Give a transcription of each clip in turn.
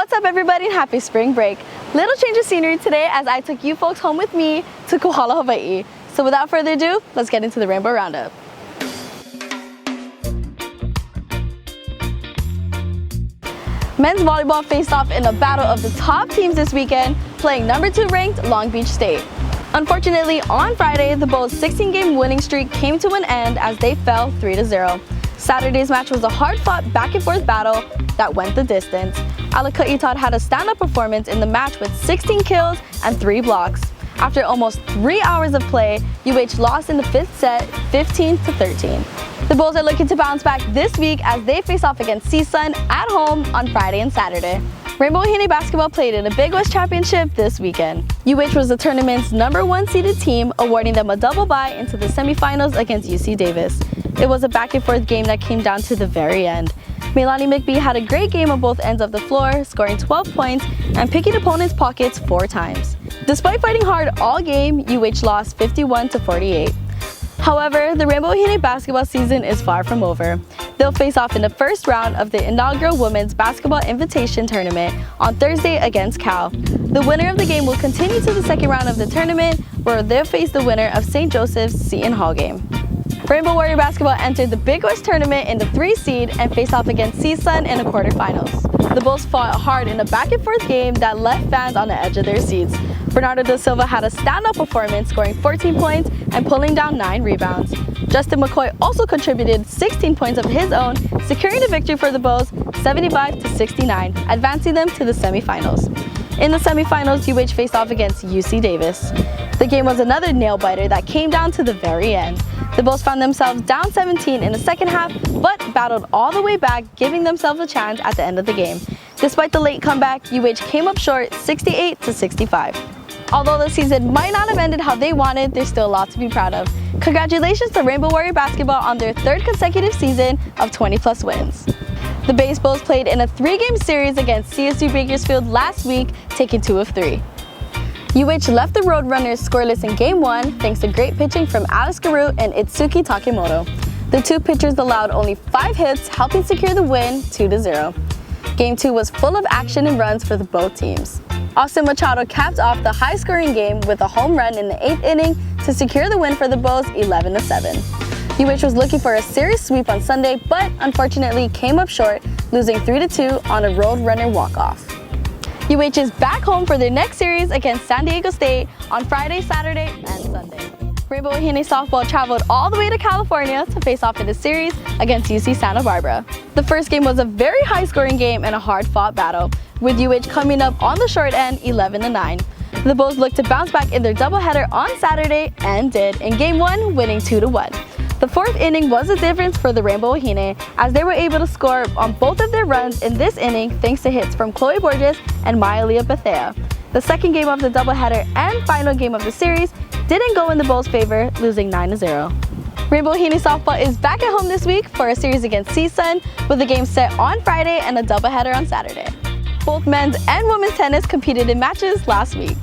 What's up everybody and happy spring break. Little change of scenery today as I took you folks home with me to Kohala, Hawaii. So without further ado, let's get into the Rainbow Roundup. Men's volleyball faced off in a battle of the top teams this weekend, playing number 2 ranked Long Beach State. Unfortunately, on Friday, the Bulls' 16-game winning streak came to an end as they fell 3-0. Saturday's match was a hard-fought back-and-forth battle that went the distance. Alaka Itad had a stand-up performance in the match with 16 kills and 3 blocks. After almost 3 hours of play, UH lost in the 5th set 15-13. The Bulls are looking to bounce back this week as they face off against CSUN at home on Friday and Saturday. Rainbow Roundup basketball played in a Big West Championship this weekend. UH was the tournament's number 1 seeded team, awarding them a double bye into the semifinals against UC Davis. It was a back-and-forth game that came down to the very end. Melanie McBee had a great game on both ends of the floor, scoring 12 points and picking opponents' pockets 4 times. Despite fighting hard all game, UH lost 51-48. However, the Rainbow Roundup basketball season is far from over. They'll face off in the first round of the inaugural Women's Basketball Invitation Tournament on Thursday against Cal. The winner of the game will continue to the second round of the tournament, where they'll face the winner of St. Joseph's Seton Hall game. Rainbow Warrior Basketball entered the Big West Tournament in the 3 seed and faced off against CSUN in the quarterfinals. The Bulls fought hard in a back-and-forth game that left fans on the edge of their seats. Bernardo da Silva had a stand-up performance, scoring 14 points and pulling down 9 rebounds. Justin McCoy also contributed 16 points of his own, securing the victory for the Bulls 75-69, advancing them to the semifinals. In the semifinals, UH faced off against UC Davis. The game was another nail-biter that came down to the very end. The Bulls found themselves down 17 in the second half, but battled all the way back, giving themselves a chance at the end of the game. Despite the late comeback, UH came up short 68-65. Although the season might not have ended how they wanted, there's still a lot to be proud of. Congratulations to Rainbow Warrior Basketball on their 3rd consecutive season of 20+ wins. The Bulls played in a 3-game series against CSU Bakersfield last week, taking 2 of 3. UH left the Roadrunners scoreless in Game 1 thanks to great pitching from Alice Garu and Itsuki Takemoto. The 2 pitchers allowed only 5 hits, helping secure the win 2-0. Game 2 was full of action and runs for both teams. Austin Machado capped off the high-scoring game with a home run in the 8th inning to secure the win for the Bulls 11-7. UH was looking for a series sweep on Sunday, but unfortunately came up short, losing 3-2 on a Roadrunner walk-off. UH is back home for their next series against San Diego State on Friday, Saturday, and Sunday. Rainbow Roundup softball traveled all the way to California to face off in the series against UC Santa Barbara. The first game was a very high-scoring game and a hard-fought battle, with UH coming up on the short end 11-9. The Bulls looked to bounce back in their doubleheader on Saturday and did, in Game 1 winning 2-1. The 4th inning was the difference for the Rainbow Roundup as they were able to score on both of their runs in this inning thanks to hits from Chloe Borges and Maya Bethea. The second game of the doubleheader and final game of the series didn't go in the Bulls' favor, losing 9-0. Rainbow Roundup softball is back at home this week for a series against CSUN, with a game set on Friday and a doubleheader on Saturday. Both men's and women's tennis competed in matches last week.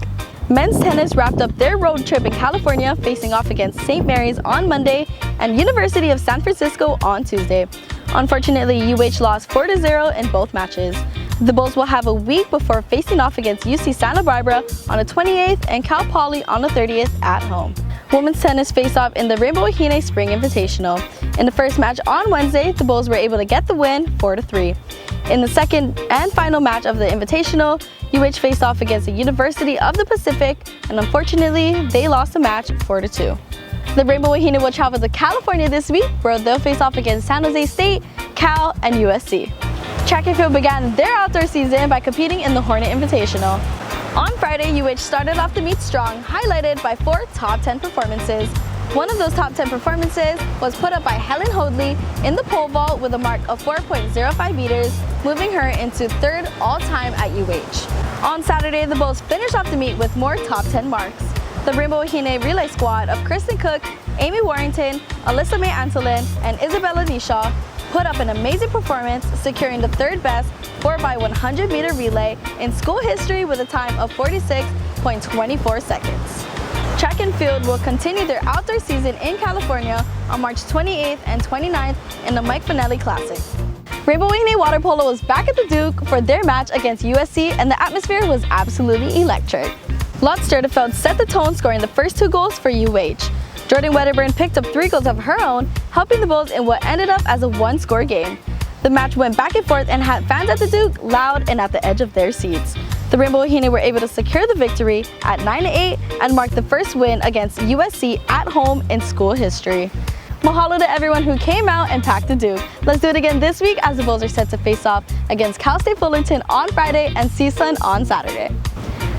Men's tennis wrapped up their road trip in California, facing off against St. Mary's on Monday and University of San Francisco on Tuesday. Unfortunately, UH lost 4-0 in both matches. The Bulls will have a week before facing off against UC Santa Barbara on the 28th and Cal Poly on the 30th at home. Women's tennis faced off in the Rainbow Roundup Spring Invitational. In the first match on Wednesday, the Bulls were able to get the win 4-3. In the second and final match of the Invitational, UH faced off against the University of the Pacific, and unfortunately, they lost the match 4-2. The Rainbow Roundup will travel to California this week, where they'll face off against San Jose State, Cal, and USC. Track and field began their outdoor season by competing in the Hornet Invitational. On Friday, UH started off the meet strong, highlighted by 4 top 10 performances. One of those top 10 performances was put up by Helen Hoadley in the pole vault with a mark of 4.05 meters, moving her into 3rd all-time at UH. On Saturday, the Bulls finished off the meet with more top 10 marks. The Rainbow Roundup relay squad of Kristen Cook, Amy Warrington, Alyssa May Antolin, and Isabella Nishaw put up an amazing performance, securing the 3rd best 4x100 meter relay in school history with a time of 46.24 seconds. Track and field will continue their outdoor season in California on March 28th and 29th in the Mike Finelli Classic. Rainbow Water Polo was back at the Duke for their match against USC, and the atmosphere was absolutely electric. Lotz Sturteveld set the tone, scoring the first 2 goals for UH. Jordan Wedderburn picked up 3 goals of her own, helping the Bulls in what ended up as a 1-score game. The match went back and forth and had fans at the Duke loud and at the edge of their seats. The Rainbow Wahine were able to secure the victory at 9-8 and mark the first win against USC at home in school history. Mahalo to everyone who came out and packed the Duke. Let's do it again this week as the Bulls are set to face off against Cal State Fullerton on Friday and CSUN on Saturday.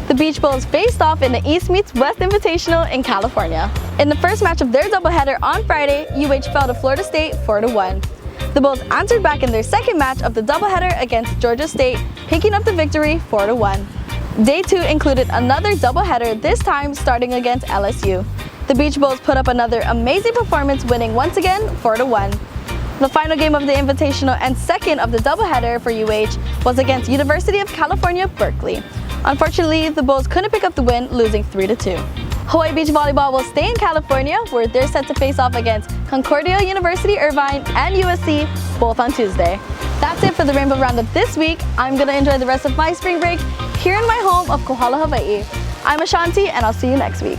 The Beach Bulls faced off in the East meets West Invitational in California. In the first match of their doubleheader on Friday, UH fell to Florida State 4-1. The Bulls answered back in their second match of the doubleheader against Georgia State, picking up the victory 4-1. Day 2 included another doubleheader, this time starting against LSU. The Beach Bulls put up another amazing performance, winning once again 4-1. The final game of the Invitational and second of the doubleheader for UH was against University of California, Berkeley. Unfortunately, the Bulls couldn't pick up the win, losing 3-2. Hawaii Beach Volleyball will stay in California, where they're set to face off against Concordia University Irvine and USC, both on Tuesday. That's it for the Rainbow Roundup this week. I'm going to enjoy the rest of my spring break here in my home of Kohala, Hawaii. I'm Ashanti, and I'll see you next week.